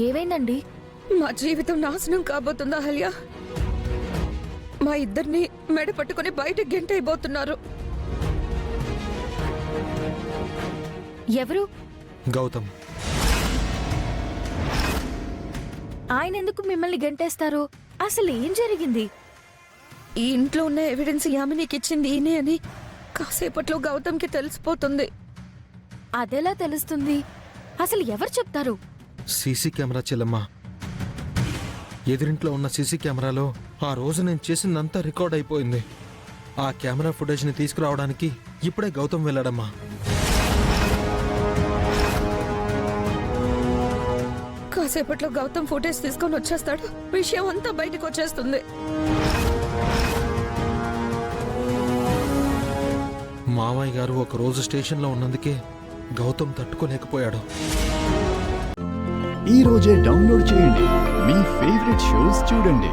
ఏవైందండి? మా జీవితం నాశనం కాబోతుందా అహల్య? మా ఇద్దరిని మెడ పట్టుకుని బయటకు గెంటైపోతున్నారు. ఎవరు? గౌతమ్. ఆయన ఎందుకు మిమ్మల్ని గంటేస్తారు? అసలు ఏం జరిగింది? ఈ ఇంట్లో ఉన్న ఎవిడెన్స్ యామినికి ఇచ్చింది ఈయనే అని కాసేపట్లో గౌతమ్కి తెలిసిపోతుంది. అదెలా తెలుస్తుంది? అసలు ఎవరు చెప్తారు? సీసీ కెమెరా చెల్లమ్మ. ఎదురింట్లో ఉన్న సీసీ కెమెరాలో ఆ రోజు నేను చేసిందంతా రికార్డ్ అయిపోయింది. ఆ కెమెరా ఫుటేజ్ని తీసుకురావడానికి ఇప్పుడే గౌతమ్ వెళ్ళాడమ్మా. కాసేపట్లో గౌతమ్ ఫుటేజ్ తీసుకొని వచ్చేస్తాడు. విషయం అంతా బయటకు వచ్చేస్తుంది. మావయ్య గారు ఒక రోజు స్టేషన్లో ఉన్నందుకే గౌతమ్ తట్టుకోలేకపోయాడు. ఈ రోజే డౌన్లోడ్ చేయండి. మీ ఫేవరెట్ షోస్ చూడండి.